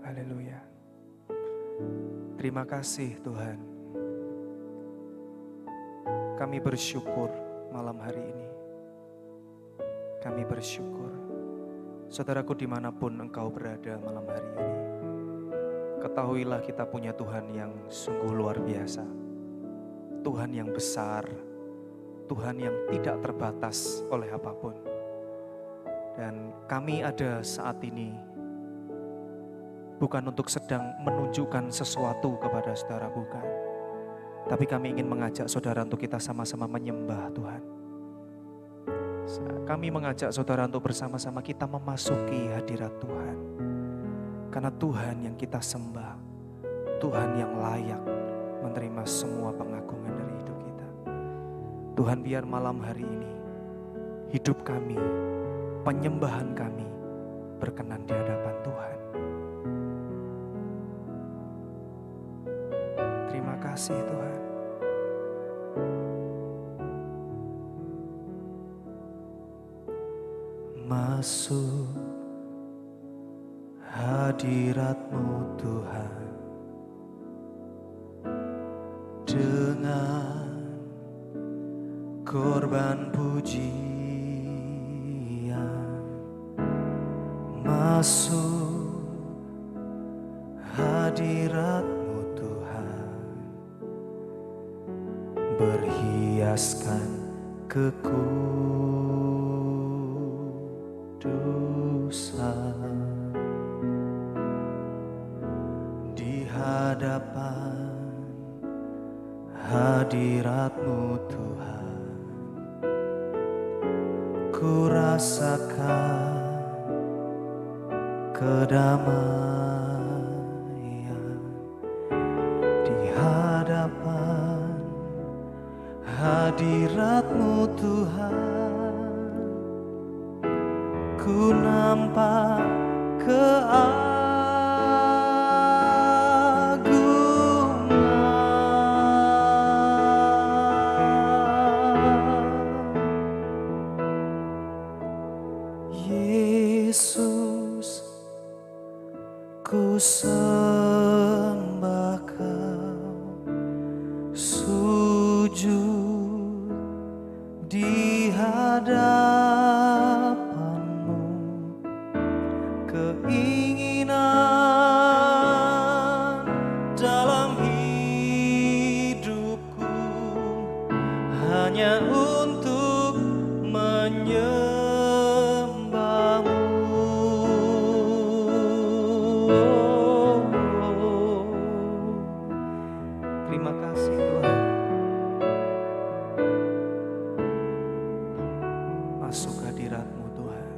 Haleluya. Terima kasih Tuhan. Kami bersyukur malam hari ini. Kami bersyukur. Saudaraku dimanapun engkau berada malam hari ini, ketahuilah kita punya Tuhan yang sungguh luar biasa. Tuhan yang besar, Tuhan yang tidak terbatas oleh apapun. Dan kami ada saat ini bukan untuk sedang menunjukkan sesuatu kepada saudara, bukan. Tapi kami ingin mengajak saudara untuk kita sama-sama menyembah Tuhan. Kami mengajak saudara untuk bersama-sama kita memasuki hadirat Tuhan. Karena Tuhan yang kita sembah, Tuhan yang layak menerima semua pengagungan dari hidup kita. Tuhan, biar malam hari ini hidup kami, penyembahan kami berkenan di hadapan Tuhan. Terima kasih Tuhan. Masuk hadirat-Mu Tuhan dengan korban pujian. Masuk hadirat-Mu Tuhan, berhiaskan kekudusan di hadapan hadirat-Mu Tuhan. Ku rasakan kedamaian di hadapan hadirat-Mu Tuhan. Ku nampak Yesus, ku sembah Kau, sujud di hadapan-Mu. Keinginan dalam hidupku hanya untuk menyembah-Mu. Terima kasih Tuhan. Masuk hadirat-Mu Tuhan.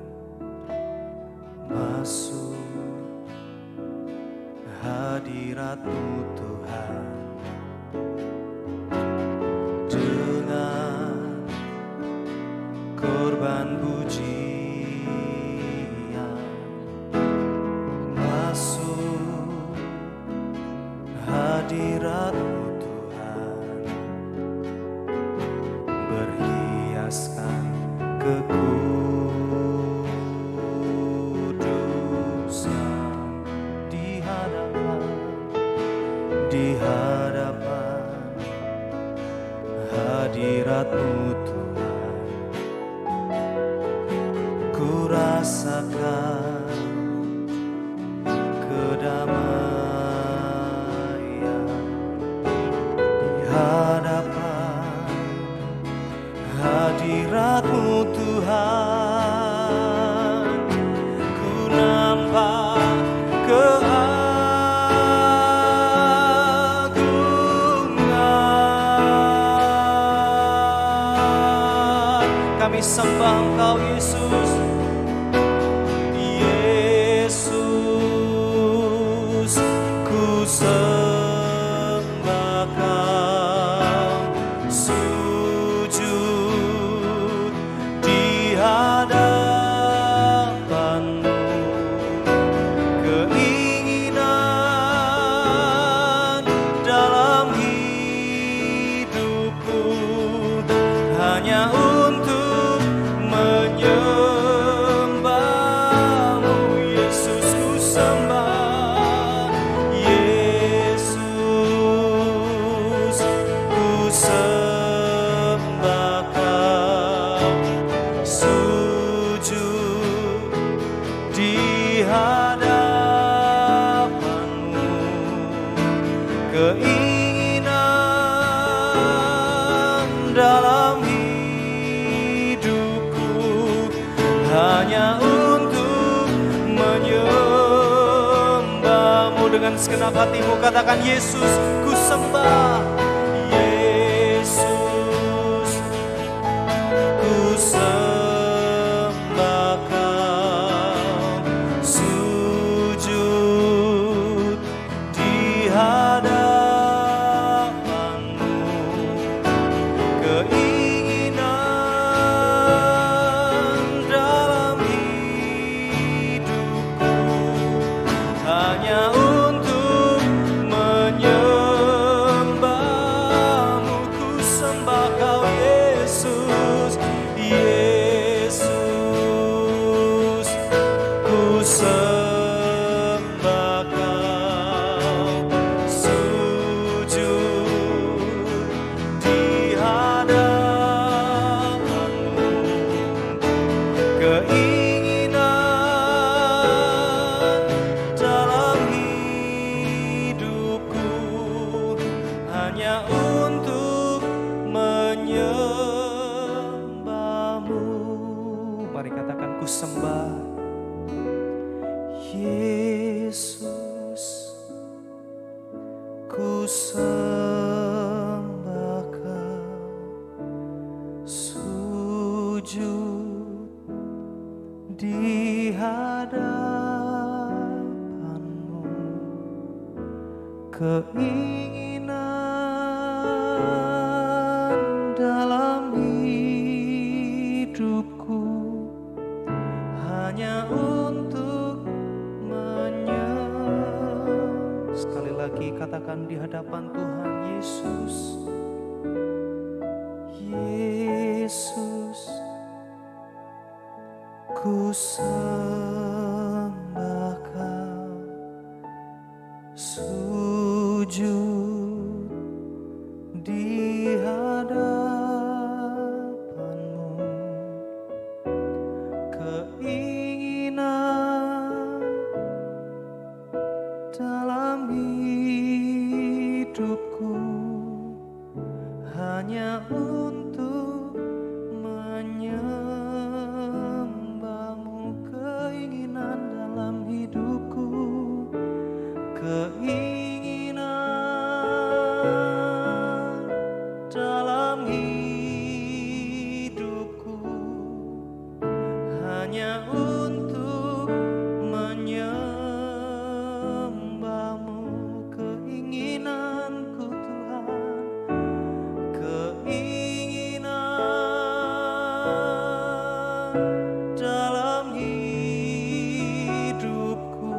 Masuk hadirat-Mu Tuhan dengan korban pujian. Masuk hadirat-Mu Tuhan, berhiaskan kekudusan di hadapan hadirat-Mu Tuhan. Ku rasakan kedamaian di hadapan hadirat-Mu Tuhan. Ku nampak keagungan. Kami sembah Engkau Yesus. Yesus, ku sembah Kau, sujud di hadapan-Mu. Keinginan dalam hidupku hanya untuk menyembah dengan segenap hatimu. Katakan, Yesus, ku sembah. Yesus, ku sembah Kau. Sujud di hadapan-Mu. Keinginan dalam hidupku hanya untuk menyembah-Mu. Ku sembah Kau, Yesus. Yesus, ku sembah Kau. Sujud di hadapan-Mu. Keinginan dalam hidupku hanya untuk menyembah-Mu. Mari katakan, ku sembah. Yesus, ku sembah Kau. Sujud di hadapan-Mu. Keinginan dalam hidupku hanya untuk sekali lagi katakan di hadapan Tuhan, Yesus. Yesus, ku sembah Kau. Sujud di hadapan-Mu. Keinginan dalam hidupku hanya untuk menyembah-Mu. Keinginan dalam hidupku, keinginan dalam hidupku hanya untuk menyembah-Mu. Keinginanku Tuhan, keinginan dalam hidupku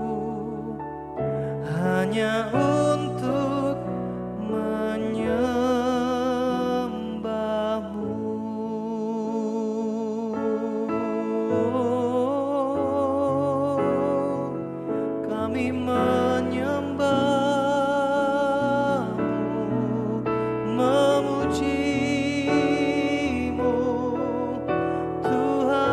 hanya untuk menyembah-Mu. Kami menyembah-Mu, memuji-Mu, Tuhan.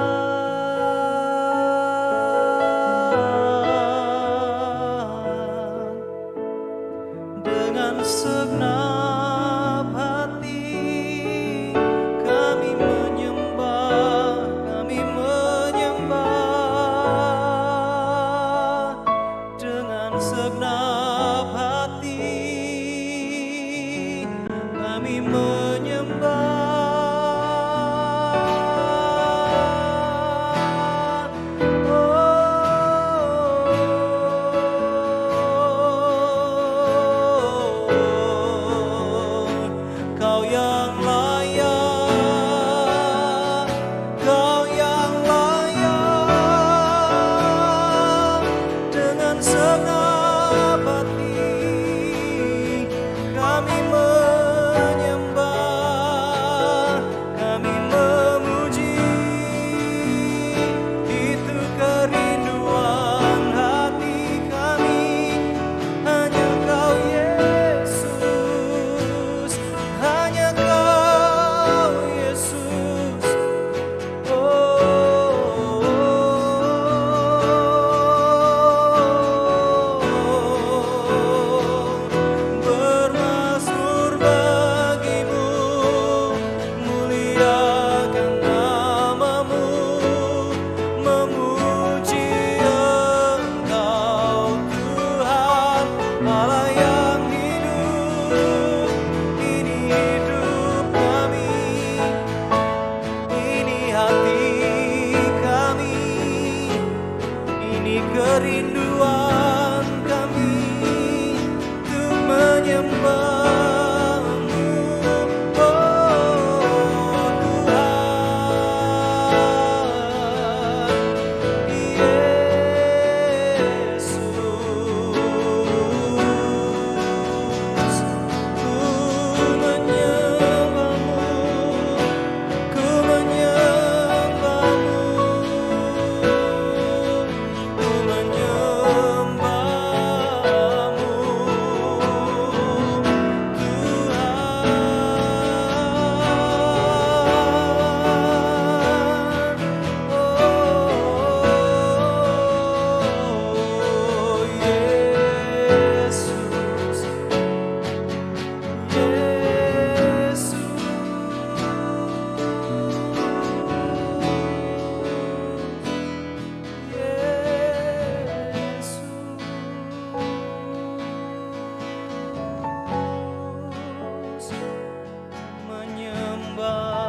Ini kerinduan kami untuk menyembah-Mu, oh Tuhan Yesus. Ku menyembah-Mu, ku menyembah-Mu, ku menyembah-Mu, menyembah.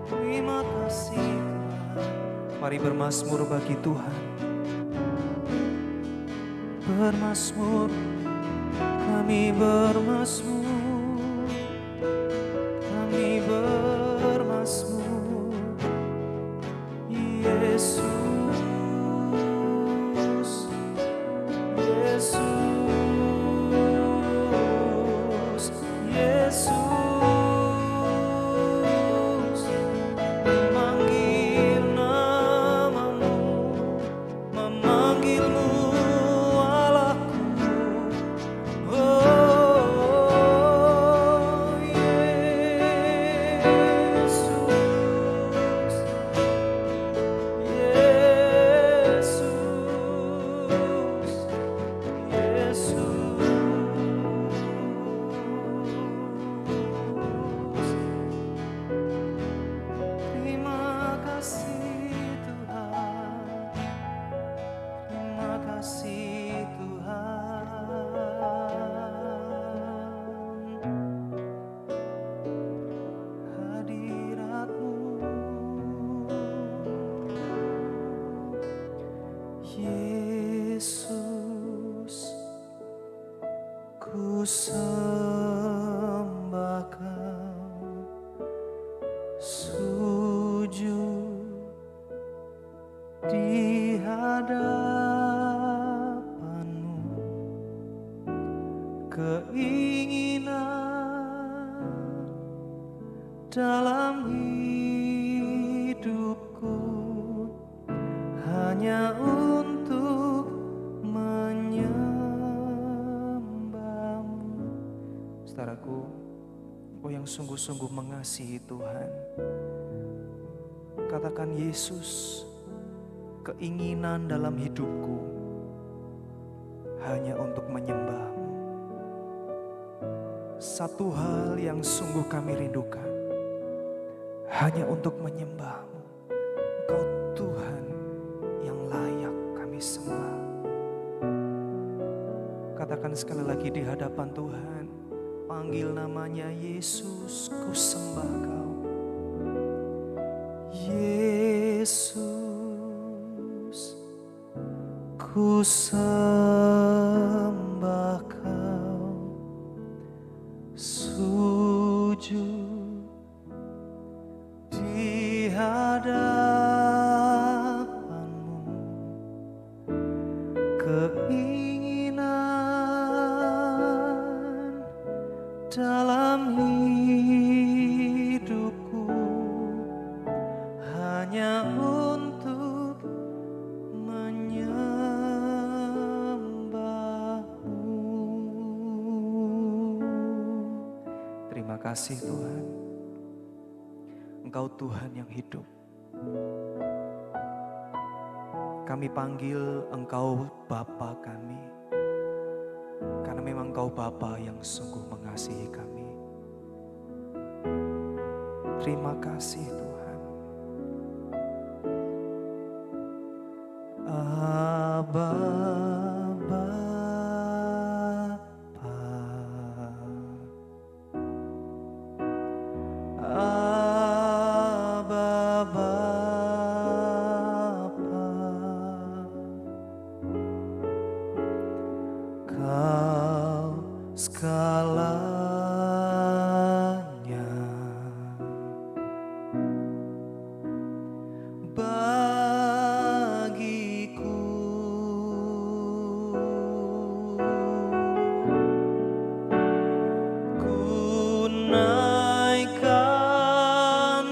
Terima kasih Tuhan. Mari bermazmur bagi Tuhan. Bermazmur, kami bermazmur, kami bermazmur, Yesus, Yesus, Yesus, memanggil namamu, memanggilmu Allahku, oh Yesus, Yesus, terima kasih Tuhan, terima kasih Tuhan, hadirat-Mu Yesus, ku sembah Kau, sujud di hadapan-Mu, keinginan dalam hidupku hanya untuk menyembah-Mu. Saudaraku, oh yang sungguh-sungguh mengasihi Tuhan, katakan Yesus, keinginan dalam hidupku hanya untuk menyembah-Mu. Satu hal yang sungguh kami rindukan, hanya untuk menyembah-Mu. Engkau Tuhan yang layak kami sembah. Katakan sekali lagi di hadapan Tuhan, panggil namanya Yesus, ku sembah Kau. Yesus, ku sembah Kau, sujud di hadapan-Mu, keinginan dalam hidupku hanya untuk menyembah-Mu. Terima kasih Tuhan, Engkau Tuhan yang hidup. Kami panggil Engkau Bapa kami, karena memang Engkau Bapa yang sungguh mengasihi kami. Terima kasih Tuhan. Aba Bapa, Aba Bapa, Kau segalanya bagiku. Ku naikkan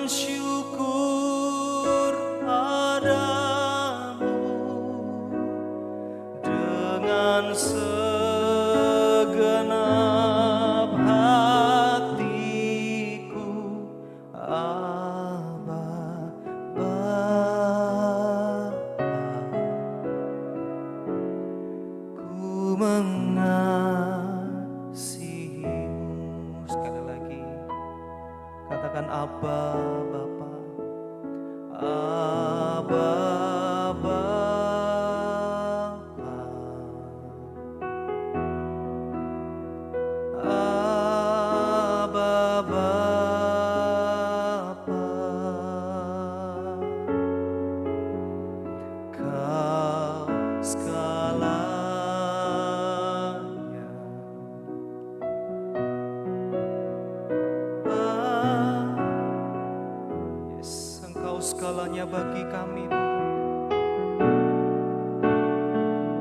syukur padamu dengan segenap hatiku, Aba Bapa. Ku mengasihimu. Sekali lagi katakan Aba Bapa, Aba Bapa, Aba Bapa, Kau segalanya. Yes, Engkau segalanya bagi kami.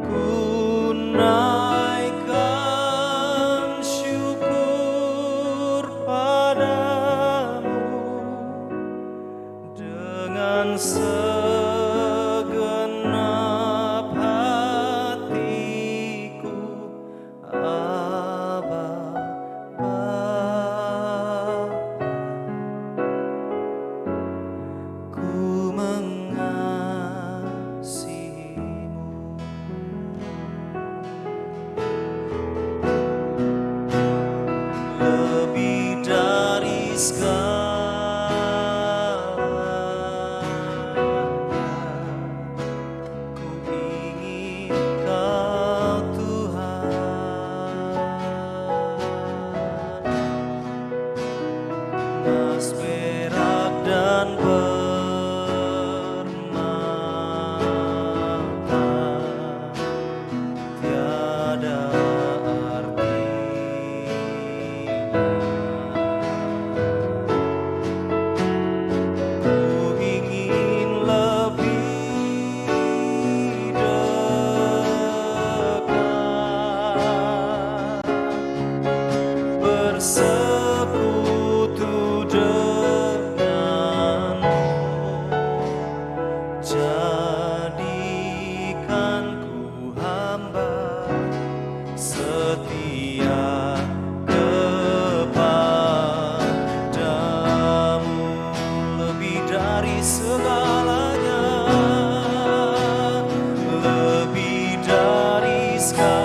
Ku naikkan syukur padamu dengan segenap hatiku, Aba Bapa. Ku mengasihimu. Lebih dari segalanya, ku ingin Kau Tuhan, emas, perak, dan permata tiada artinya. Ku ingin lebih dekat, bersekutu denganmu. Jadikan ku hamba setia kepadamu. Lebih dari segalanya, lebih dari segalanya,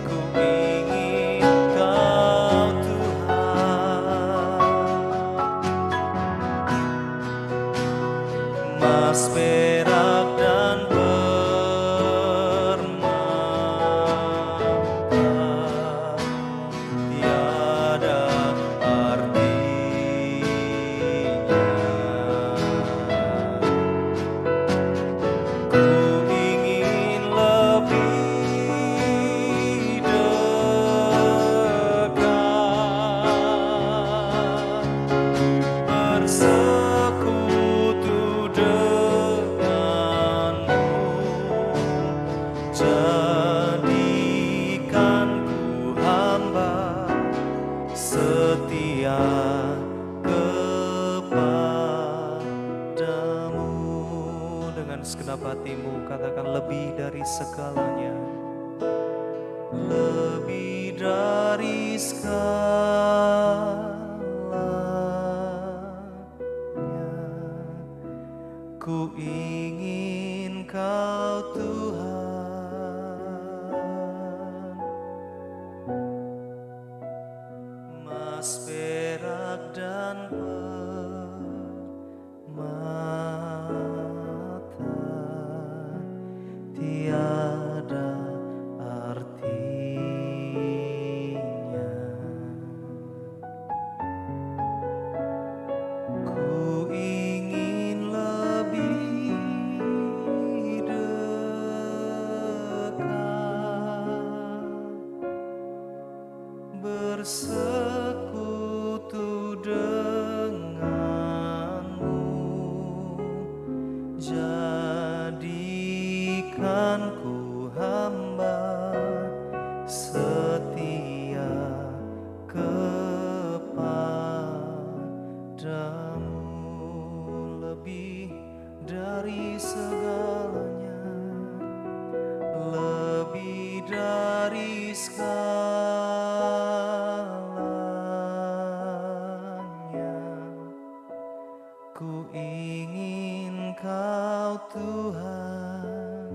ku ingin Kau Tuhan. Emas, perak, dan permata tiada artinya. Ku ingin lebih dekat, bersekutu denganmu. Jadikan ku hamba setia kepadamu. Dengan segenap hatimu katakan lebih dari segalanya, lebih dari segalanya, ku ingin Kau Tuhan. Emas, perak, dan lebih dari segalanya, lebih dari segalanya. Ku ingin Kau Tuhan,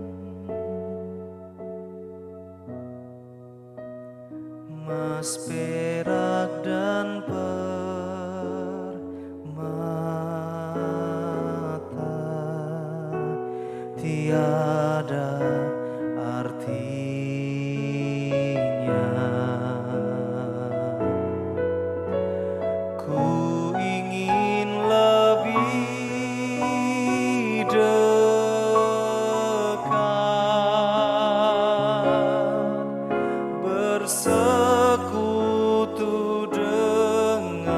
emas, perak, dan permata tiada artinya. Ku ingin lebih dekat, bersekutu denganmu.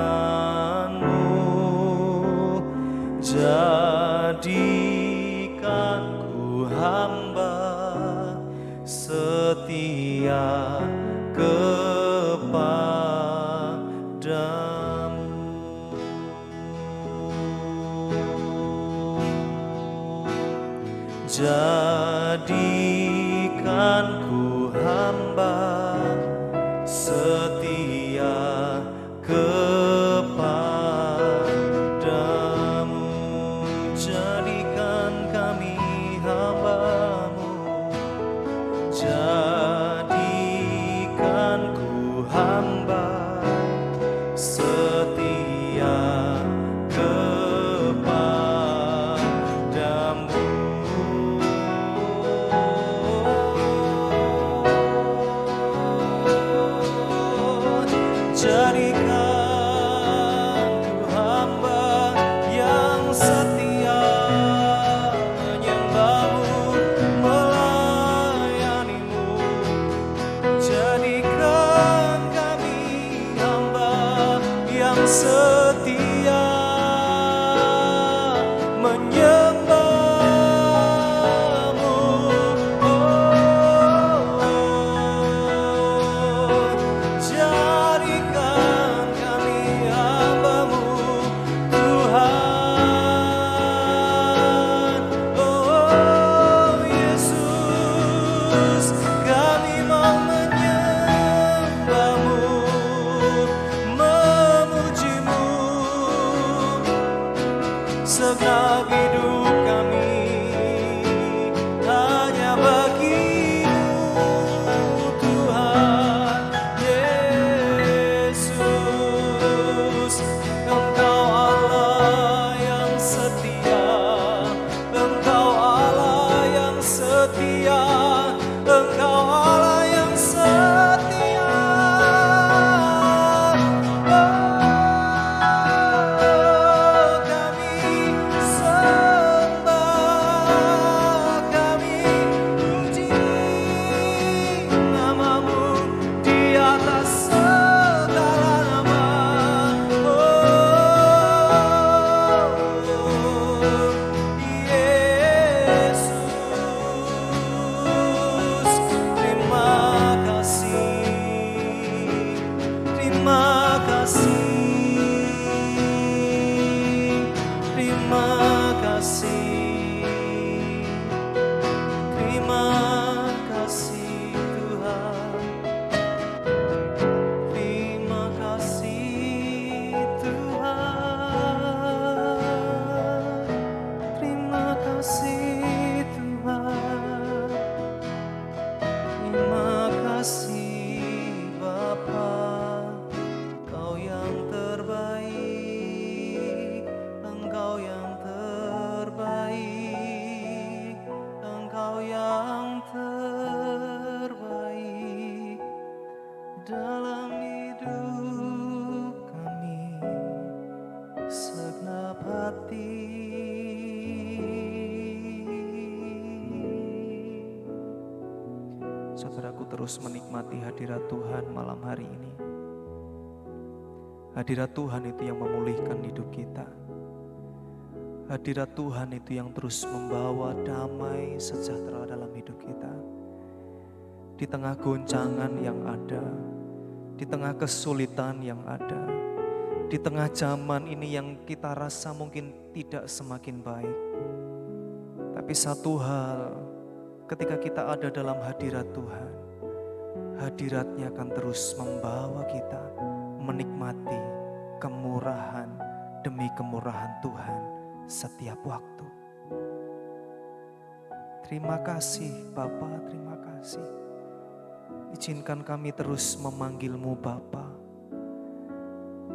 Jadikan ku hamba setia kepadamu. Jadikan ku hamba setia kepadamu. Jadikan kami hamba-Mu. Jadikan ku hamba setia kepadamu. Jadikan ku hamba yang setia menyembah-Mu, melayani-Mu. Jadikan kami hamba yang setia menyembah-Mu. Jadikan kami hamba-Mu, Tuhan. Oh Yesus, kami mau menyembah-Mu, memuji-Mu. Segenap hidup kami hanya bagi-Mu, Tuhan Yesus. Engkau Allah yang setia, Engkau Allah yang setia, Engkau Allah yang setia. Kami sembah, kami puji nama-Mu di atas segala nama. Yesus, terima kasih, terima kasih, terima kasih, terima kasih Tuhan, terima kasih Tuhan, terima kasih Tuhan, terima kasih Bapa. Engkau yang terbaik, Engkau yang terbaik, Engkau yang terbaik dalam hidup kami segenap hati. Saudaraku, terus menikmati hadirat Tuhan malam hari ini. Hadirat Tuhan itu yang memulihkan hidup kita. Hadirat Tuhan itu yang terus membawa damai sejahtera dalam hidup kita. Di tengah goncangan yang ada, di tengah kesulitan yang ada, Di tengah zaman ini yang kita rasa mungkin tidak semakin baik. Tapi satu hal, ketika kita ada dalam hadirat Tuhan, hadiratnya akan terus membawa kita menikmati kemurahan demi kemurahan Tuhan setiap waktu. Terima kasih Bapa, terima kasih. Izinkan kami terus memanggil-Mu Bapa,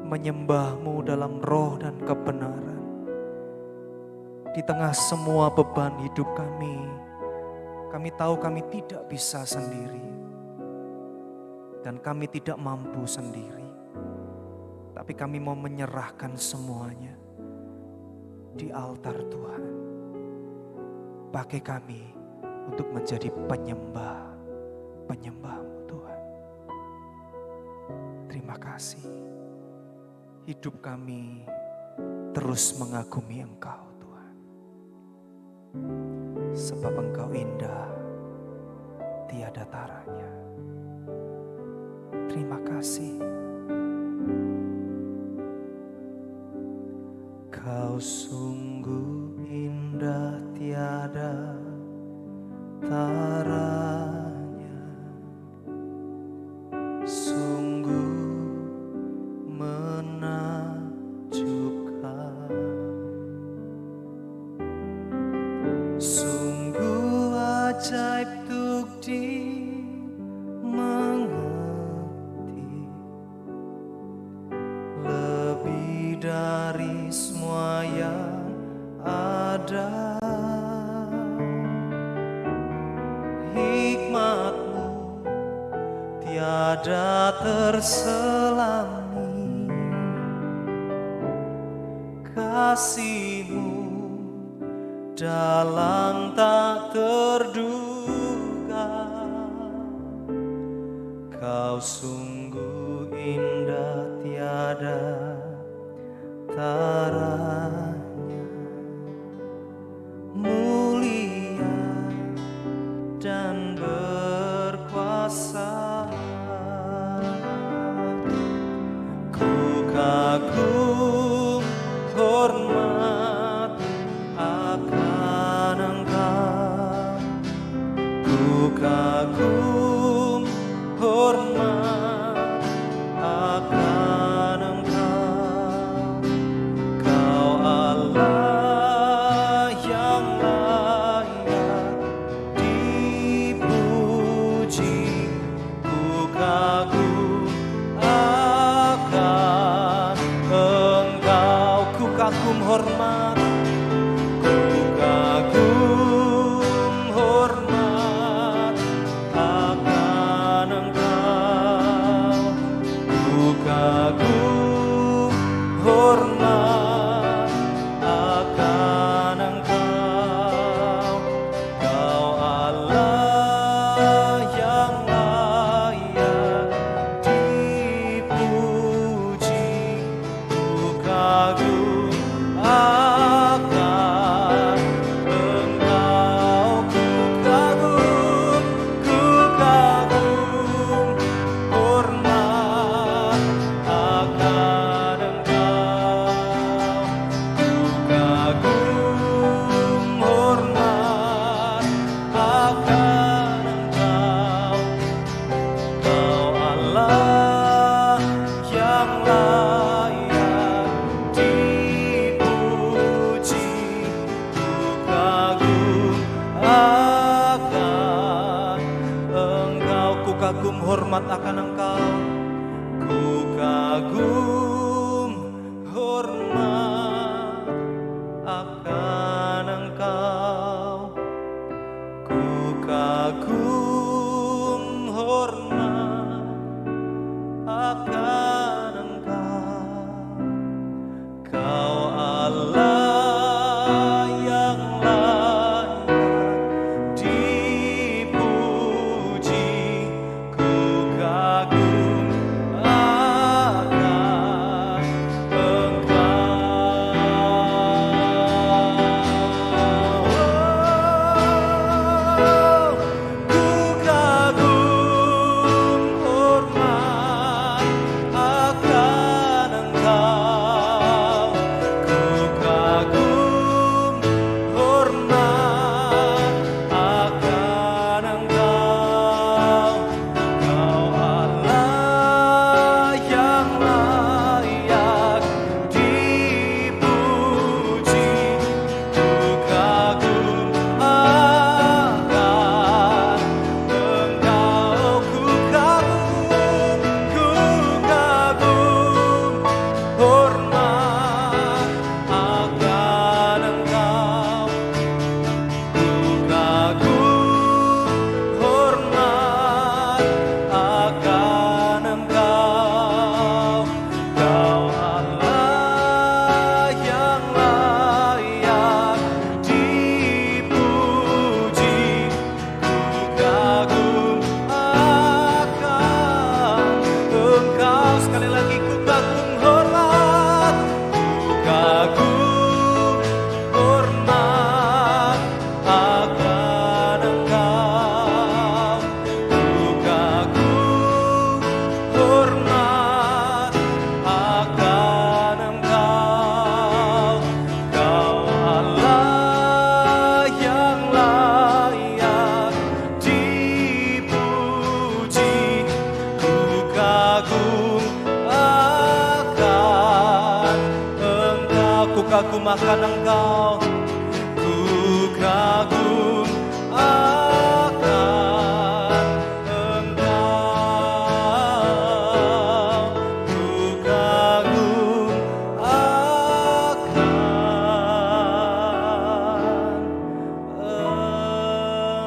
menyembah-Mu dalam roh dan kebenaran. Di tengah semua beban hidup kami tahu kami tidak bisa sendiri. Dan kami tidak mampu sendiri. Tapi kami mau menyerahkan semuanya di altar Tuhan. Pakai kami untuk menjadi penyembah-Mu Tuhan. Terima kasih. Hidup kami terus mengagumi Engkau Tuhan. Sebab Engkau indah, tiada taranya. Terima kasih. Kau sungguh indah, tiada taranya. Sungguh menakjubkan. Sungguh ajaib untuk dimengerti. Lebih dari semua yang ada. Hikmat-Mu tiada terselami. Kasih-Mu dalam tak terduga. Kau sungguh indah, tiada taranya. Mulia dan berkuasa. Ku kagum hormat akan Engkau. Ku kagum hormat akan Engkau. Kau Allah yang layak dipuji. Ku kagum akan Engkau. Ku kagum hormat. Ku kagum hormat akan Engkau. Ku kagum hormat akan Engkau. Kau Allah yang layak dipuji. Ku kagum akan Engkau. Ku kagum hormat akan Engkau. Ku kagum hormat akan Engkau. Kau Allah yang layak dipuji. Ku kagum akan Engkau. Ku kagum hormat akan Engkau. Ku kagum hormat akan Engkau. Ku kagum hormat akan Engkau. Kau Allah yang layak dipuji. Ku kagum akan Engkau. kagum akan Engkau, ku kagum akan Engkau, ku kagum akan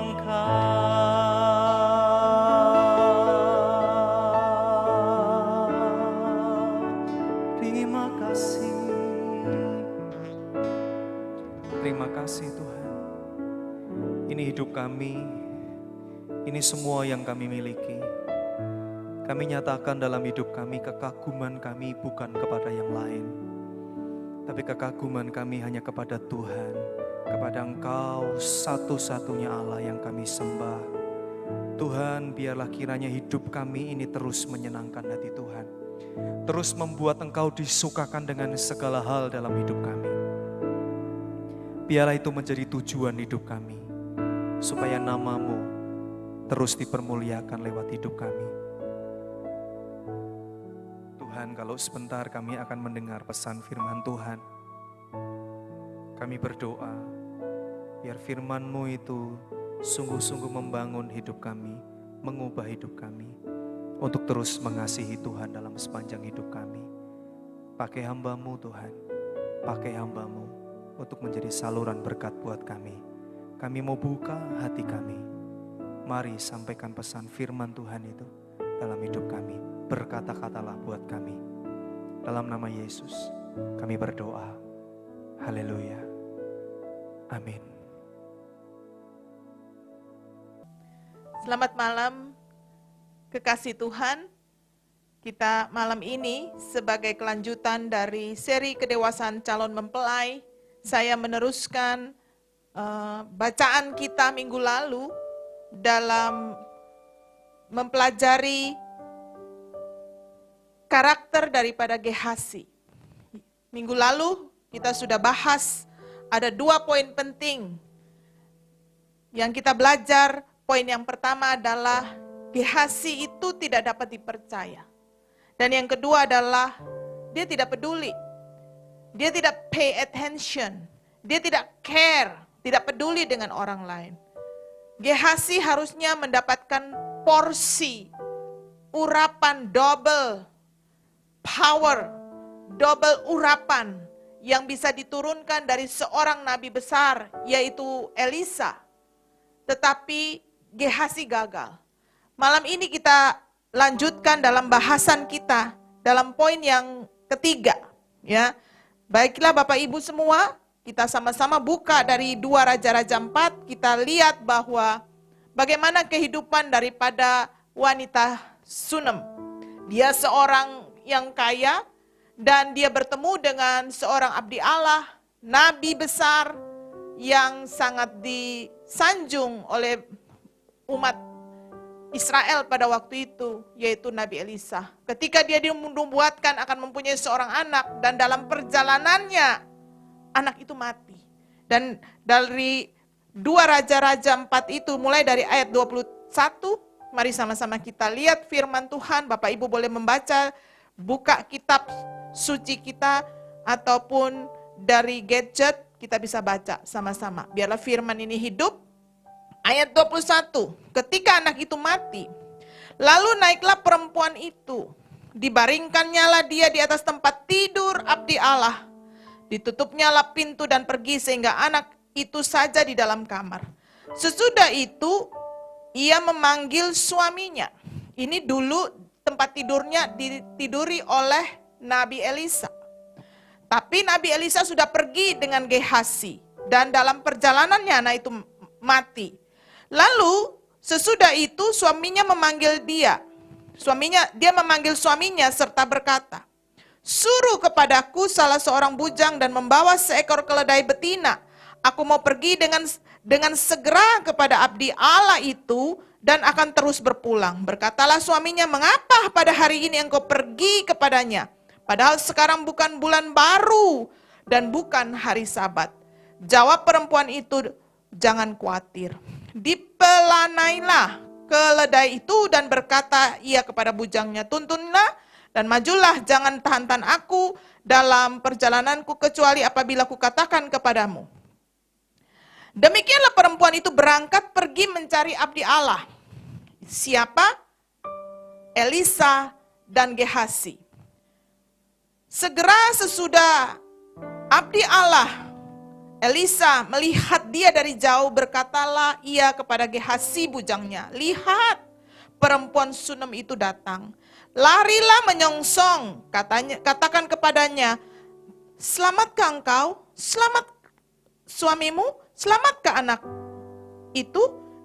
Engkau. Terima kasih. Terima kasih Tuhan. Ini hidup kami, ini semua yang kami miliki. Kami nyatakan dalam hidup kami kekaguman kami bukan kepada yang lain, tapi kekaguman kami hanya kepada Tuhan, kepada Engkau satu-satunya Allah yang kami sembah. Tuhan, biarlah kiranya hidup kami ini terus menyenangkan hati Tuhan, terus membuat Engkau disukakan dengan segala hal dalam hidup kami. Biarlah itu menjadi tujuan hidup kami, supaya nama-Mu terus dipermuliakan lewat hidup kami. Tuhan, kalau sebentar kami akan mendengar pesan firman Tuhan, kami berdoa, biar firman-Mu itu sungguh-sungguh membangun hidup kami, mengubah hidup kami, untuk terus mengasihi Tuhan dalam sepanjang hidup kami. Pakai hamba-Mu Tuhan, pakai hamba-Mu untuk menjadi saluran berkat buat kami. Kami mau buka hati kami. Mari sampaikan pesan firman Tuhan itu dalam hidup kami. Berkata-katalah buat kami. Dalam nama Yesus kami berdoa. Haleluya. Amin. Selamat malam, kekasih Tuhan. Kita malam ini sebagai kelanjutan dari seri kedewasaan calon mempelai, saya meneruskan bacaan kita minggu lalu dalam mempelajari karakter daripada Gehazi. Minggu lalu kita sudah bahas ada 2 poin penting yang kita belajar. Poin yang pertama adalah Gehazi itu tidak dapat dipercaya. Dan yang kedua adalah dia tidak peduli. Dia tidak pay attention. Dia tidak care, tidak peduli dengan orang lain. Gehazi harusnya mendapatkan porsi, urapan double power, double urapan yang bisa diturunkan dari seorang nabi besar, yaitu Elisa. Tetapi Gehazi gagal. Malam ini kita lanjutkan dalam bahasan kita dalam poin yang ketiga, ya. Baiklah Bapak Ibu semua, kita sama-sama buka dari 2 Raja-Raja 4, kita lihat bahwa bagaimana kehidupan daripada wanita Sunem. Dia seorang yang kaya dan dia bertemu dengan seorang abdi Allah, nabi besar yang sangat disanjung oleh umat Israel pada waktu itu, yaitu Nabi Elisa. Ketika dia dinubuatkan akan mempunyai seorang anak, dan dalam perjalanannya anak itu mati. Dan dari 2 Raja-Raja 4 itu mulai dari ayat 21, mari sama-sama kita lihat firman Tuhan. Bapak Ibu boleh membaca, buka kitab suci kita ataupun dari gadget, kita bisa baca sama-sama. Biarlah firman ini hidup. Ayat 21, ketika anak itu mati, lalu naiklah perempuan itu, dibaringkannyalah dia di atas tempat tidur abdi Allah. Ditutupnyalah pintu dan pergi sehingga anak itu saja di dalam kamar. Sesudah itu, ia memanggil suaminya. Ini dulu tempat tidurnya ditiduri oleh Nabi Elisa. Tapi Nabi Elisa sudah pergi dengan Gehazi, dan dalam perjalanannya anak itu mati. Lalu sesudah itu suaminya memanggil dia. Dia memanggil suaminya serta berkata, "Suruh kepadaku salah seorang bujang dan membawa seekor keledai betina. Aku mau pergi dengan segera kepada abdi Allah itu dan akan terus berpulang." Berkatalah suaminya, "Mengapa pada hari ini engkau pergi kepadanya? Padahal sekarang bukan bulan baru dan bukan hari Sabat." Jawab perempuan itu, "Jangan khawatir." Dipelanailah keledai itu dan berkata ia kepada bujangnya, "Tuntunlah Dan majulah, jangan tahan-tahan aku dalam perjalananku kecuali apabila kukatakan kepadamu. Demikianlah perempuan itu berangkat pergi mencari abdi Allah. Siapa? Elisa dan Gehasi. Segera sesudah abdi Allah Elisa melihat dia dari jauh, berkatalah ia kepada Gehasi bujangnya, lihat, perempuan Sunem itu datang. Larilah menyongsong, katakan kepadanya, selamatkah engkau? Selamat suamimu? Selamatkah anak itu?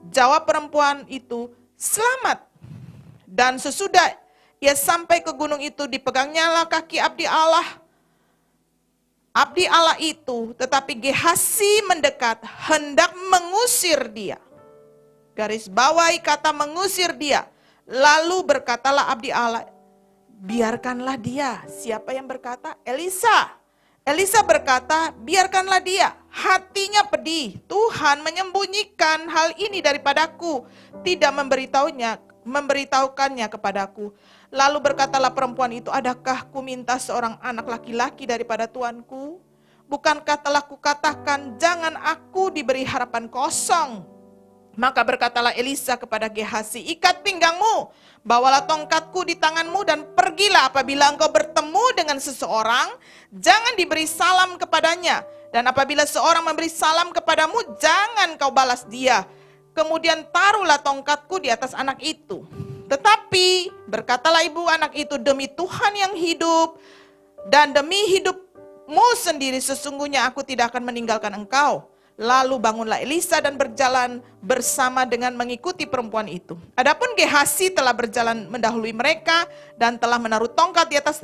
Jawab perempuan itu, selamat. Dan sesudah ia sampai ke gunung itu, dipegangnyalah kaki abdi Allah itu, tetapi Gehasi mendekat, hendak mengusir dia. Garis bawahi kata mengusir dia. Lalu berkatalah abdi Allah, biarkanlah dia. Siapa yang berkata? Elisa. Elisa berkata, biarkanlah dia. Hatinya pedih, Tuhan menyembunyikan hal ini daripadaku, tidak memberitahukannya kepadaku. Lalu berkatalah perempuan itu, adakah ku minta seorang anak laki-laki daripada tuanku? Bukankah telah kukatakan, jangan aku diberi harapan kosong? Maka berkatalah Elisa kepada Gehasi, ikat pinggangmu, bawalah tongkatku di tanganmu dan pergilah. Apabila engkau bertemu dengan seseorang, jangan diberi salam kepadanya. Dan apabila seorang memberi salam kepadamu, jangan kau balas dia. Kemudian taruhlah tongkatku di atas anak itu. Tetapi berkatalah ibu anak itu, demi Tuhan yang hidup dan demi hidupmu sendiri, sesungguhnya aku tidak akan meninggalkan engkau. Lalu bangunlah Elisa dan berjalan bersama dengan mengikuti perempuan itu. Adapun Gehasi telah berjalan mendahului mereka dan telah menaruh tongkat di atas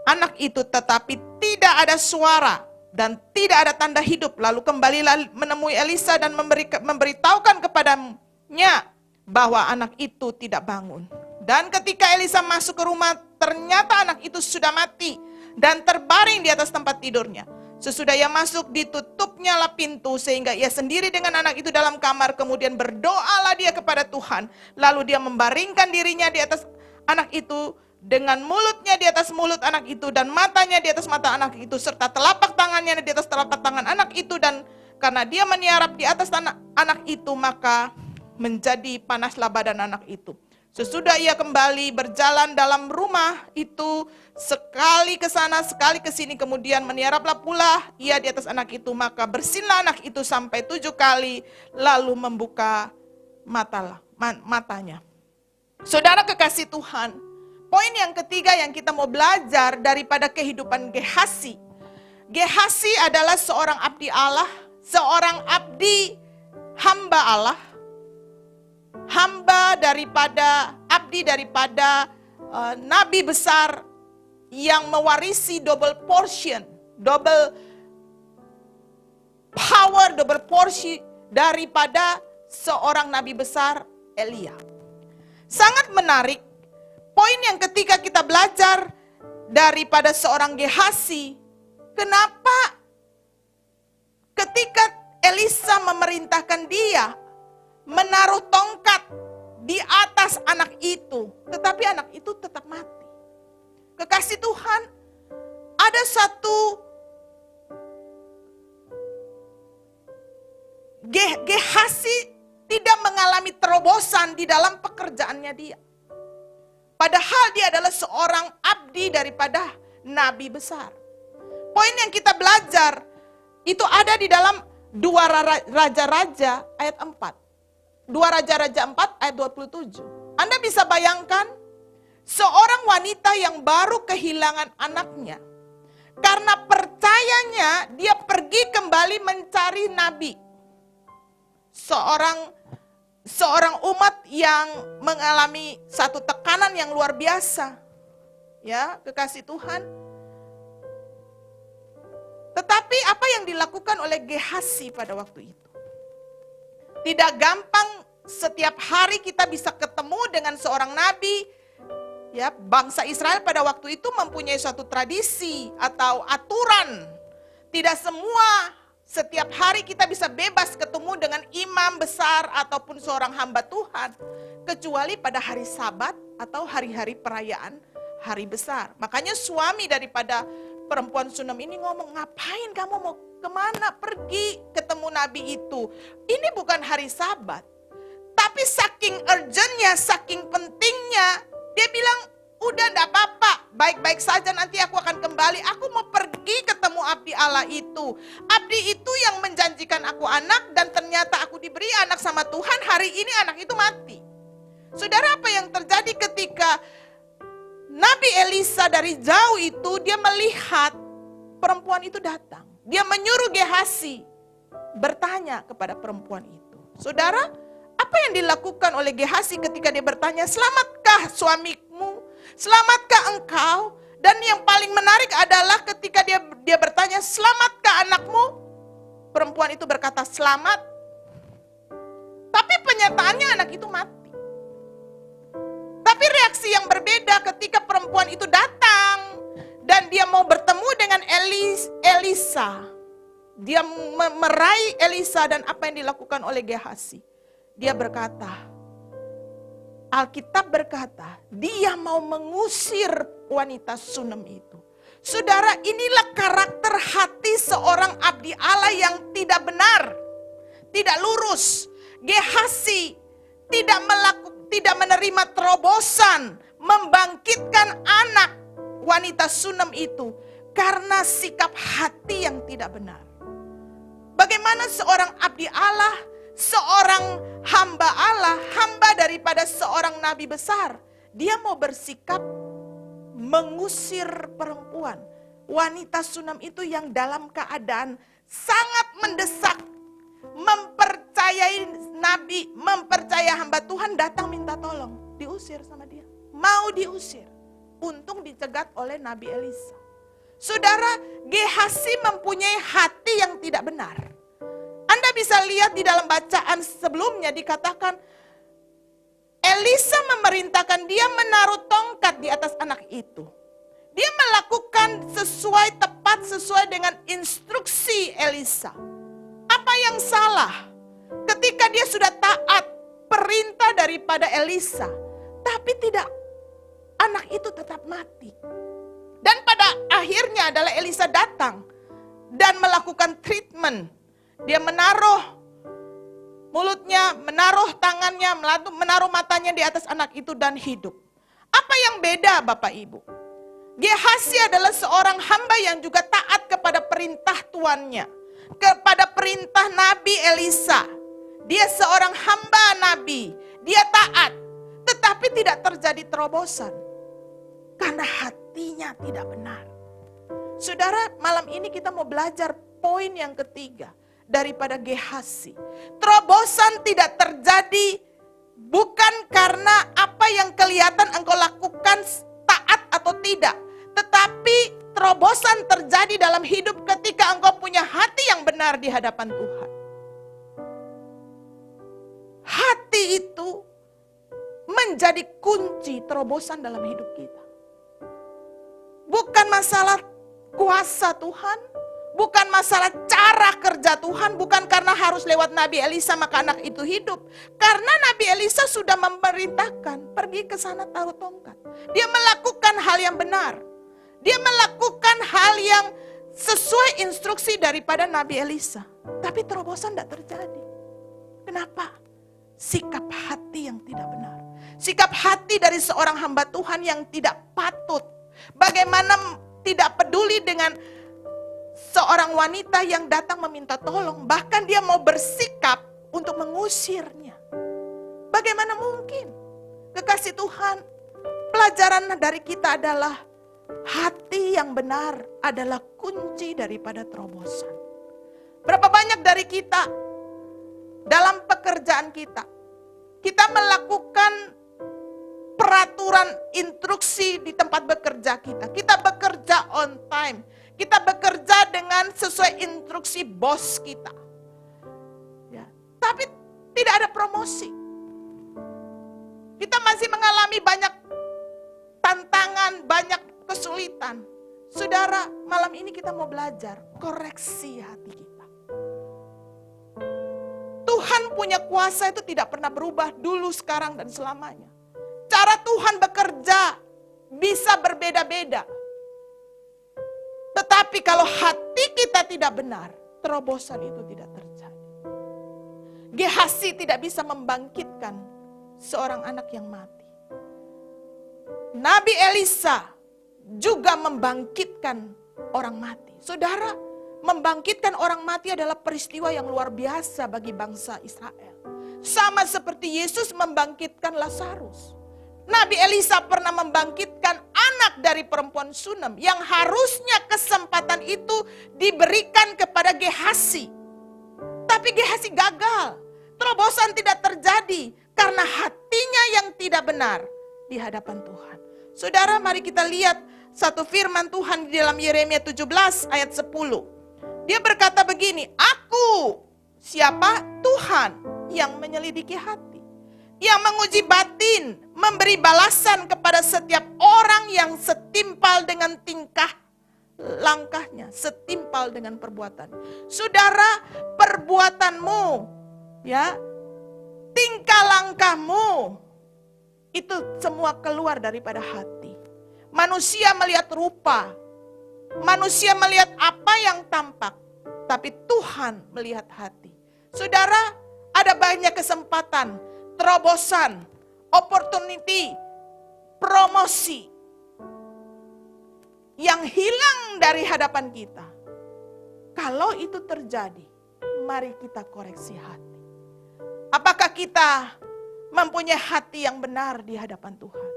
anak itu, tetapi tidak ada suara dan tidak ada tanda hidup. Lalu kembalilah menemui Elisa dan memberitahukan kepadanya bahwa anak itu tidak bangun. Dan ketika Elisa masuk ke rumah, ternyata anak itu sudah mati dan terbaring di atas tempat tidurnya. Sesudah ia masuk, ditutupnya lah pintu sehingga ia sendiri dengan anak itu dalam kamar. Kemudian berdoalah dia kepada Tuhan. Lalu dia membaringkan dirinya di atas anak itu, dengan mulutnya di atas mulut anak itu dan matanya di atas mata anak itu, serta telapak tangannya di atas telapak tangan anak itu. Dan karena dia meniarap di atas anak itu, maka menjadi panaslah badan anak itu. Sesudah ia kembali berjalan dalam rumah itu, sekali ke sana, sekali ke sini, kemudian meniaraplah pula ia di atas anak itu, maka bersinlah anak itu sampai 7 kali, lalu membuka matanya. Saudara kekasih Tuhan, poin yang ketiga yang kita mau belajar daripada kehidupan Gehasi. Gehasi adalah seorang abdi Allah, seorang abdi hamba Allah, abdi daripada nabi besar yang mewarisi double portion, double power, double porsi daripada seorang nabi besar Elia. Sangat menarik, poin yang ketiga kita belajar daripada seorang Gehasi, kenapa ketika Elisa memerintahkan dia menaruh tongkat di atas anak itu, tetapi anak itu tetap mati. Kekasih Tuhan, ada satu Gehasi tidak mengalami terobosan di dalam pekerjaannya dia. Padahal dia adalah seorang abdi daripada nabi besar. Poin yang kita belajar itu ada di dalam 2 Raja-Raja ayat 4. 2 Raja-Raja 4 ayat 27. Anda bisa bayangkan seorang wanita yang baru kehilangan anaknya. Karena percayanya dia pergi kembali mencari nabi. Seorang umat yang mengalami satu tekanan yang luar biasa. Ya, kekasih Tuhan. Tetapi apa yang dilakukan oleh Gehasi pada waktu itu? Tidak gampang setiap hari kita bisa ketemu dengan seorang nabi. Ya, bangsa Israel pada waktu itu mempunyai suatu tradisi atau aturan. Tidak semua setiap hari kita bisa bebas ketemu dengan imam besar ataupun seorang hamba Tuhan. Kecuali pada hari Sabat atau hari-hari perayaan hari besar. Makanya suami daripada perempuan Sunem ini ngomong, ngapain kamu mau kemana pergi ketemu nabi itu? Ini bukan hari Sabat. Tapi saking urgentnya, saking pentingnya, dia bilang, udah enggak apa-apa, baik-baik saja nanti aku akan kembali. Aku mau pergi ketemu abdi Allah itu. Abdi itu yang menjanjikan aku anak dan ternyata aku diberi anak sama Tuhan, hari ini anak itu mati. Saudara, apa yang terjadi ketika Nabi Elisa dari jauh itu dia melihat perempuan itu datang. Dia menyuruh Gehasi bertanya kepada perempuan itu. Saudara, apa yang dilakukan oleh Gehasi ketika dia bertanya, selamatkah suamimu? Selamatkah engkau? Dan yang paling menarik adalah ketika dia bertanya, selamatkah anakmu? Perempuan itu berkata, selamat. Tapi penyataannya anak itu mati. Tapi reaksi yang berbeda ketika perempuan itu datang dan dia mau bertemu dengan Elisa. Dia meraih Elisa dan apa yang dilakukan oleh Gehasi. Dia berkata, Alkitab berkata, dia mau mengusir wanita Sunem itu. Saudara, inilah karakter hati seorang abdi Allah yang tidak benar, tidak lurus. Gehasi tidak menerima terobosan membangkitkan anak wanita Sunem itu karena sikap hati yang tidak benar. Bagaimana seorang abdi Allah, seorang hamba Allah, hamba daripada seorang nabi besar, dia mau bersikap mengusir perempuan, wanita Sunem itu yang dalam keadaan sangat mendesak, mempercayai nabi, mempercayai hamba Tuhan, datang minta tolong, diusir sama dia, mau diusir. Untung dicegat oleh Nabi Elisa. Saudara, Gehasi mempunyai hati yang tidak benar. Anda bisa lihat di dalam bacaan sebelumnya dikatakan Elisa memerintahkan dia menaruh tongkat di atas anak itu. Dia melakukan tepat sesuai dengan instruksi Elisa. Apa yang salah ketika dia sudah taat perintah daripada Elisa, tapi tidak, anak itu tetap mati. Dan pada akhirnya adalah Elisa datang dan melakukan treatment. Dia menaruh mulutnya, menaruh tangannya, menaruh matanya di atas anak itu dan hidup. Apa yang beda Bapak Ibu? Gehasi adalah seorang hamba yang juga taat kepada perintah tuannya, kepada perintah Nabi Elisa. Dia seorang hamba Nabi, dia taat, tetapi tidak terjadi terobosan karena hatinya tidak benar. Saudara, malam ini kita mau belajar poin yang ketiga daripada Gehasi. Terobosan tidak terjadi bukan karena apa yang kelihatan engkau lakukan taat atau tidak, tetapi terobosan terjadi dalam hidup ketika engkau punya hati yang benar di hadapan Tuhan. Hati itu menjadi kunci terobosan dalam hidup kita. Bukan masalah kuasa Tuhan, bukan masalah cara kerja Tuhan, bukan karena harus lewat Nabi Elisa maka anak itu hidup. Karena Nabi Elisa sudah memerintahkan, pergi ke sana taruh tongkat. Dia melakukan hal yang benar. Dia melakukan hal yang sesuai instruksi daripada Nabi Elisa. Tapi terobosan tidak terjadi. Kenapa? Sikap hati yang tidak benar. Sikap hati dari seorang hamba Tuhan yang tidak patut. Bagaimana tidak peduli dengan seorang wanita yang datang meminta tolong. Bahkan dia mau bersikap untuk mengusirnya. Bagaimana mungkin? Kekasih Tuhan, pelajaran dari kita adalah hati yang benar adalah kunci daripada terobosan. Berapa banyak dari kita dalam pekerjaan kita melakukan peraturan instruksi di tempat bekerja kita. Kita bekerja on time. Kita bekerja dengan sesuai instruksi bos kita. Ya, tapi tidak ada promosi. Kita masih mengalami banyak tantangan, banyak kesulitan. Saudara, malam ini kita mau belajar koreksi hati kita. Tuhan punya kuasa itu tidak pernah berubah dulu, sekarang, dan selamanya. Cara Tuhan bekerja bisa berbeda-beda. Tetapi kalau hati kita tidak benar, terobosan itu tidak terjadi. Gehazi tidak bisa membangkitkan seorang anak yang mati. Nabi Elisa juga membangkitkan orang mati. Saudara, membangkitkan orang mati adalah peristiwa yang luar biasa bagi bangsa Israel. Sama seperti Yesus membangkitkan Lazarus. Nabi Elisa pernah membangkitkan anak dari perempuan Sunem yang harusnya kesempatan itu diberikan kepada Gehazi. Tapi Gehazi gagal. Terobosan tidak terjadi karena hatinya yang tidak benar di hadapan Tuhan. Saudara, mari kita lihat satu firman Tuhan di dalam Yeremia 17 ayat 10. Dia berkata begini, aku siapa? Tuhan yang menyelidiki hati, yang menguji batin, memberi balasan kepada setiap orang yang setimpal dengan tingkah langkahnya, setimpal dengan perbuatan. Saudara, perbuatanmu, ya, tingkah langkahmu, itu semua keluar daripada hati. Manusia melihat rupa, manusia melihat apa yang tampak, tapi Tuhan melihat hati. Saudara, ada banyak kesempatan, terobosan, opportunity, promosi yang hilang dari hadapan kita. Kalau itu terjadi, mari kita koreksi hati. Apakah kita mempunyai hati yang benar di hadapan Tuhan?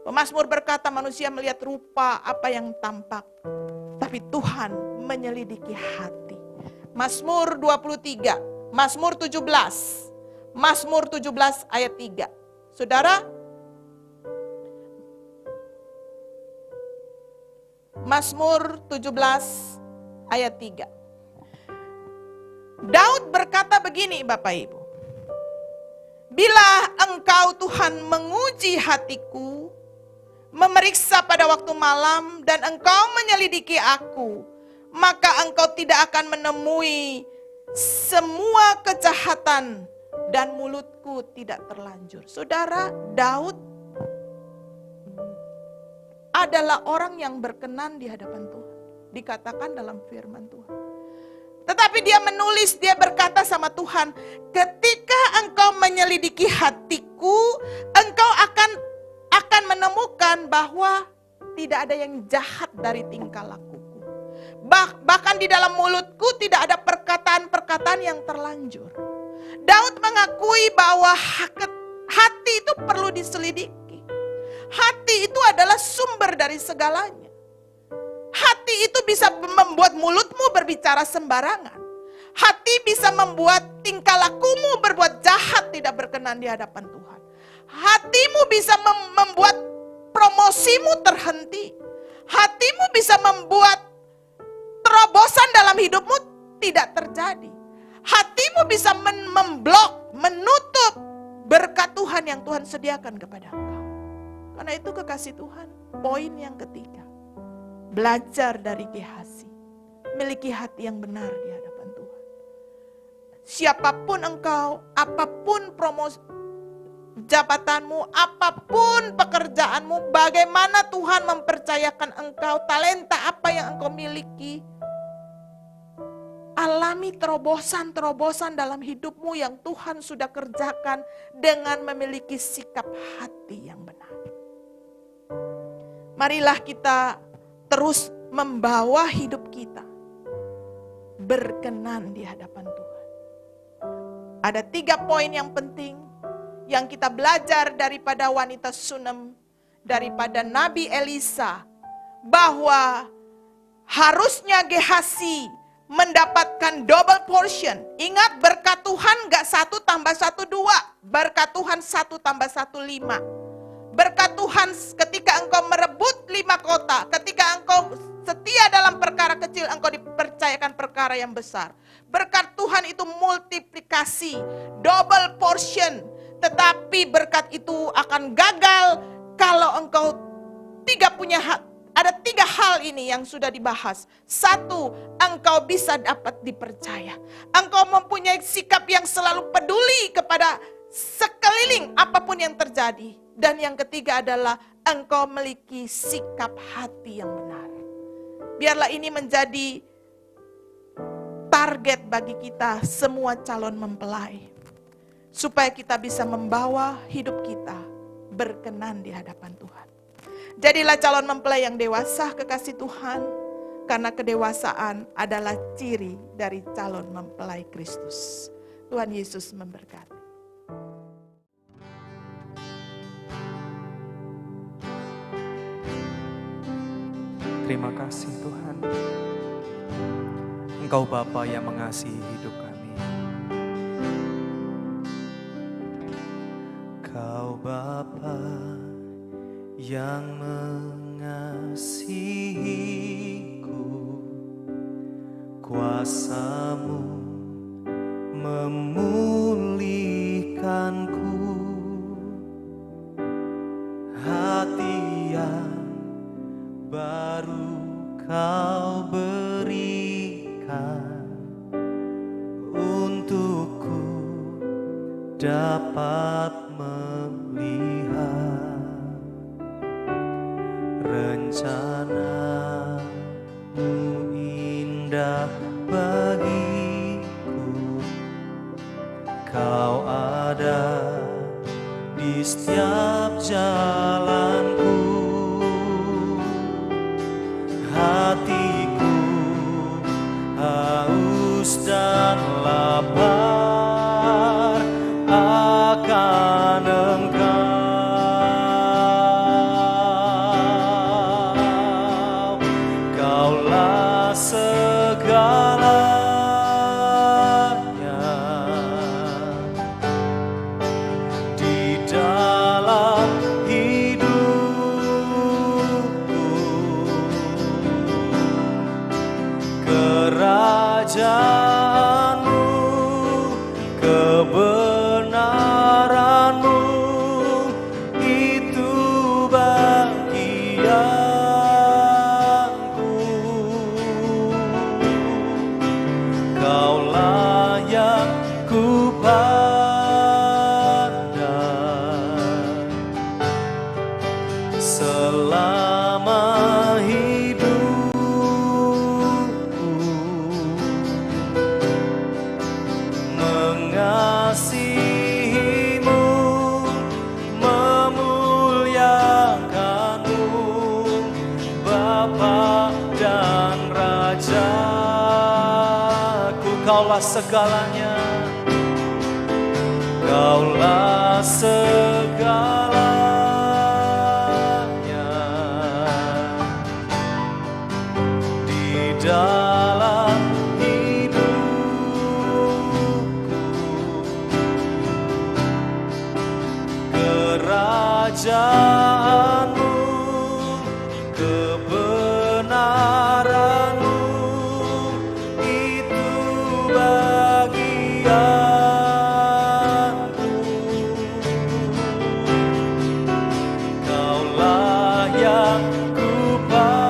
Pemazmur berkata manusia melihat rupa apa yang tampak, tapi Tuhan menyelidiki hati. Mazmur 23, Mazmur 17, Mazmur 17 ayat 3. Saudara, Mazmur 17 ayat 3. Daud berkata begini Bapak Ibu. Bila engkau Tuhan menguji hatiku, memeriksa pada waktu malam dan engkau menyelidiki aku, maka engkau tidak akan menemui semua kejahatan dan mulutku tidak terlanjur. Saudara, Daud adalah orang yang berkenan di hadapan Tuhan. Dikatakan dalam firman Tuhan. Tetapi dia menulis, dia berkata sama Tuhan, ketika engkau menyelidiki hatiku, engkau akan menemukan bahwa tidak ada yang jahat dari tingkah lakuku. Bahkan di dalam mulutku tidak ada perkataan-perkataan yang terlanjur. Daud mengakui bahwa hati itu perlu diselidiki. Hati itu adalah sumber dari segalanya. Hati itu bisa membuat mulutmu berbicara sembarangan. Hati bisa membuat tingkah lakumu berbuat jahat, tidak berkenan di hadapan Tuhan. Hatimu bisa membuat promosimu terhenti. Hatimu bisa membuat terobosan dalam hidupmu tidak terjadi. Hatimu bisa memblok, menutup berkat Tuhan yang Tuhan sediakan kepada engkau. Karena itu kekasih Tuhan, poin yang ketiga. Belajar dari Gehazi, miliki hati yang benar di hadapan Tuhan. Siapapun engkau, apapun promosi jabatanmu, apapun pekerjaanmu, bagaimana Tuhan mempercayakan engkau, talenta apa yang engkau miliki, alami terobosan-terobosan dalam hidupmu yang Tuhan sudah kerjakan dengan memiliki sikap hati yang benar. Marilah kita terus membawa hidup kita berkenan di hadapan Tuhan. Ada 3 poin yang penting yang kita belajar daripada wanita Sunem, daripada Nabi Elisa, bahwa harusnya Gehazi mendapatkan double portion. Ingat, berkat Tuhan gak 1 tambah 1 2, berkat Tuhan 1 tambah 1 5. Berkat Tuhan ketika engkau merebut 5 kota, ketika engkau setia dalam perkara kecil, engkau dipercayakan perkara yang besar. Berkat Tuhan itu multiplikasi, double portion. Tetapi berkat itu akan gagal kalau engkau tidak punya hak. Ada 3 hal ini yang sudah dibahas. 1, engkau bisa dapat dipercaya. Engkau mempunyai sikap yang selalu peduli kepada sekeliling apapun yang terjadi. Dan yang ketiga adalah Engkau memiliki sikap hati yang benar. Biarlah ini menjadi target bagi kita semua calon mempelai. Supaya kita bisa membawa hidup kita berkenan di hadapan Tuhan. Jadilah calon mempelai yang dewasa kekasih Tuhan. Karena kedewasaan adalah ciri dari calon mempelai Kristus. Tuhan Yesus memberkati. Terima kasih Tuhan. Engkau Bapa yang mengasihi hidup kami. Kau Bapa yang mengasihiku, kuasa-Mu memulihkanku, hati yang baru Kau berikan untukku dapat melihat rencana-Mu indah bagiku. Kau ada di setiap jalanku. Hatiku haus dan lapar akan Engkau. Kaulah segalanya di dalam kerajaan-Mu, kebenaran-Mu, itu bagianku. Kaulah yang kupandang selama mengasihi-Mu, memuliakan-Mu, Bapa dan Rajaku. Kaulah segalanya, Kaulah segalanya di dalam kerajaan-Mu, kebenaran-Mu, itu bagianku. Kaulah yang kupandang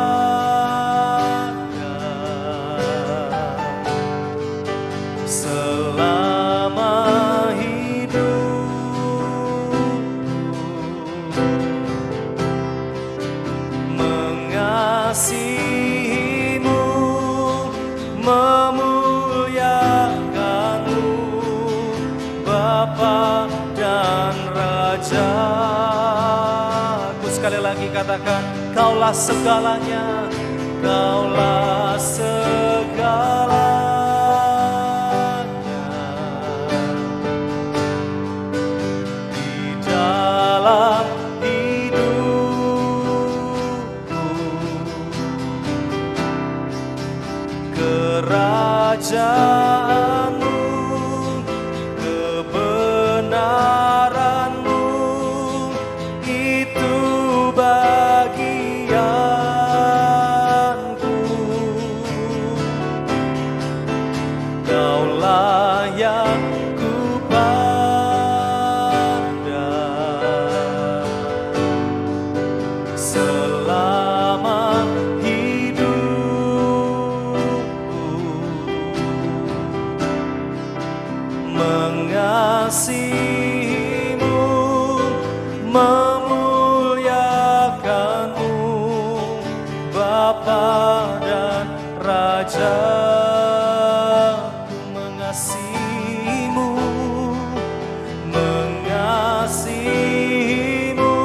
selama mengasihi-Mu, memuliakan-Mu, Bapa dan Rajaku. Sekali lagi katakan, Kaulah segalanya, Kaulah segalanya di dalam kerajaan-Mu, kebenaran-Mu, itu bagianku. Kaulah yang kupandang selama mengasihi-Mu, memuliakan-Mu, mengasihimu, mengasihimu,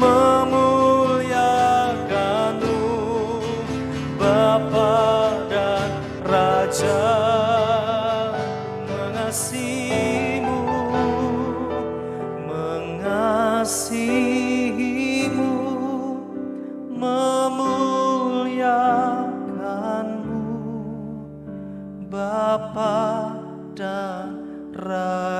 memuliakanmu, Bapa dan Raja. Mengasihimu, mengasihimu, memuliakanmu, Bapa dan Rajaku.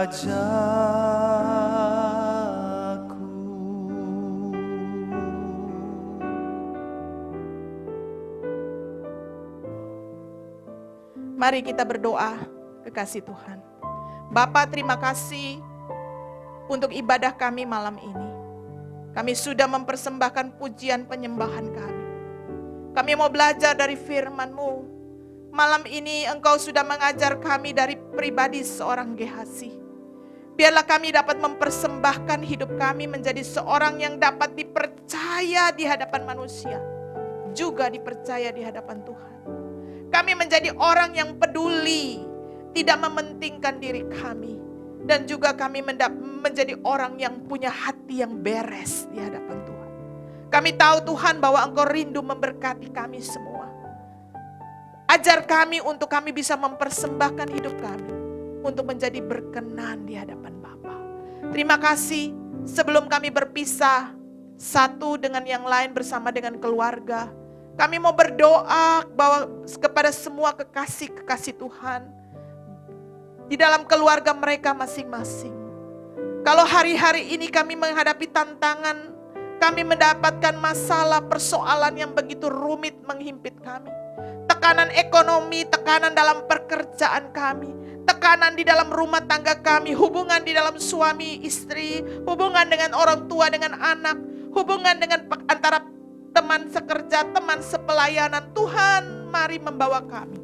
Mari kita berdoa, kekasih Tuhan. Bapa, terima kasih untuk ibadah kami malam ini. Kami sudah mempersembahkan pujian penyembahan kami. Kami mau belajar dari firman-Mu. Malam ini Engkau sudah mengajar kami dari pribadi seorang Gehazi. Biarlah kami dapat mempersembahkan hidup kami menjadi seorang yang dapat dipercaya di hadapan manusia, juga dipercaya di hadapan Tuhan. Kami menjadi orang yang peduli, tidak mementingkan diri kami. Dan juga kami menjadi orang yang punya hati yang beres di hadapan Tuhan. Kami tahu Tuhan bahwa Engkau rindu memberkati kami semua. Ajar kami untuk kami bisa mempersembahkan hidup kami untuk menjadi berkenan di hadapan Bapa. Terima kasih sebelum kami berpisah satu dengan yang lain bersama dengan keluarga. Kami mau berdoa bahwa kepada semua kekasih-kekasih Tuhan di dalam keluarga mereka masing-masing. Kalau hari-hari ini kami menghadapi tantangan, kami mendapatkan masalah, persoalan yang begitu rumit menghimpit kami. Tekanan ekonomi, tekanan dalam pekerjaan kami, tekanan di dalam rumah tangga kami, hubungan di dalam suami istri, hubungan dengan orang tua dengan anak, hubungan dengan antara teman sekerja, teman sepelayanan. Tuhan, mari membawa kami.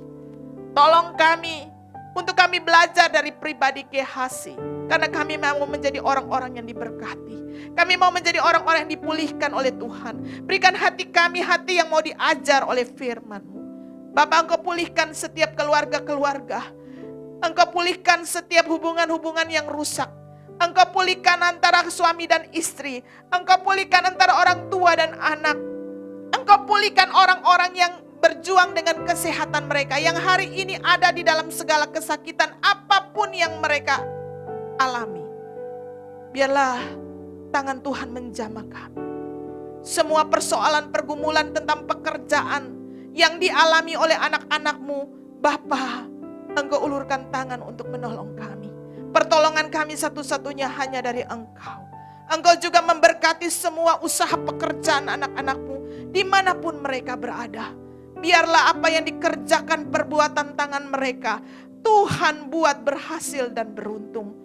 Tolong kami untuk kami belajar dari pribadi Gehazi. Karena kami mau menjadi orang-orang yang diberkati. Kami mau menjadi orang-orang yang dipulihkan oleh Tuhan. Berikan hati kami hati yang mau diajar oleh firman-Mu. Bapak, Engkau pulihkan setiap keluarga-keluarga. Engkau pulihkan setiap hubungan-hubungan yang rusak. Engkau pulihkan antara suami dan istri. Engkau pulihkan antara orang tua dan anak. Engkau pulihkan orang-orang yang berjuang dengan kesehatan mereka, yang hari ini ada di dalam segala kesakitan apapun yang mereka alami. Biarlah tangan Tuhan menjamah kami. Semua persoalan pergumulan tentang pekerjaan yang dialami oleh anak-anak-Mu, Bapa, Engkau ulurkan tangan untuk menolong kami. Pertolongan kami satu-satunya hanya dari Engkau. Engkau juga memberkati semua usaha pekerjaan anak-anak-Mu dimanapun mereka berada. Biarlah apa yang dikerjakan perbuatan tangan mereka, Tuhan buat berhasil dan beruntung.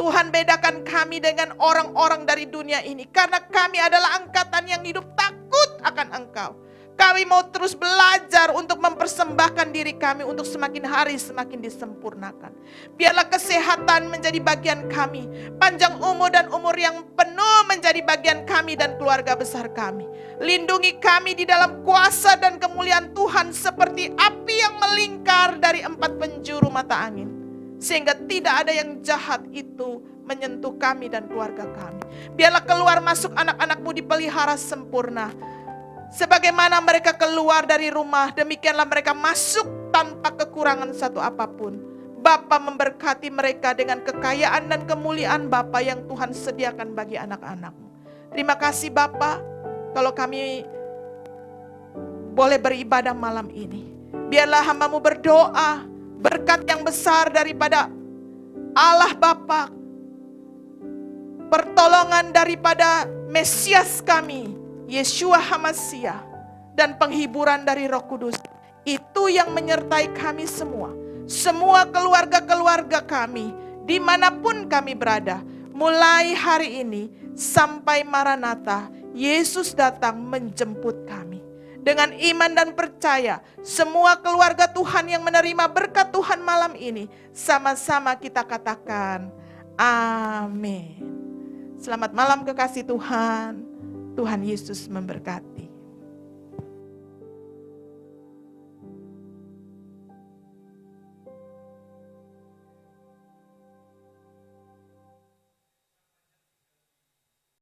Tuhan, bedakan kami dengan orang-orang dari dunia ini, karena kami adalah angkatan yang hidup takut akan Engkau. Kami mau terus belajar untuk mempersembahkan diri kami untuk semakin hari semakin disempurnakan. Biarlah kesehatan menjadi bagian kami, panjang umur dan umur yang penuh menjadi bagian kami dan keluarga besar kami. Lindungi kami di dalam kuasa dan kemuliaan Tuhan seperti api yang melingkar dari 4 penjuru mata angin. Sehingga tidak ada yang jahat itu menyentuh kami dan keluarga kami. Biarlah keluar masuk anak-anak-Mu dipelihara sempurna. Sebagaimana mereka keluar dari rumah, demikianlah mereka masuk tanpa kekurangan satu apapun. Bapa memberkati mereka dengan kekayaan dan kemuliaan Bapa yang Tuhan sediakan bagi anak-anak-Mu. Terima kasih Bapa, kalau kami boleh beribadah malam ini. Biarlah hamba-Mu berdoa, berkat yang besar daripada Allah Bapa, pertolongan daripada Mesias kami, Yeshua HaMashiach, dan penghiburan dari Roh Kudus, itu yang menyertai kami semua. Semua keluarga-keluarga kami, dimanapun kami berada, mulai hari ini sampai Maranatha, Yesus datang menjemput kami. Dengan iman dan percaya, semua keluarga Tuhan yang menerima berkat Tuhan malam ini, sama-sama kita katakan, amin. Selamat malam kekasih Tuhan. Tuhan Yesus memberkati.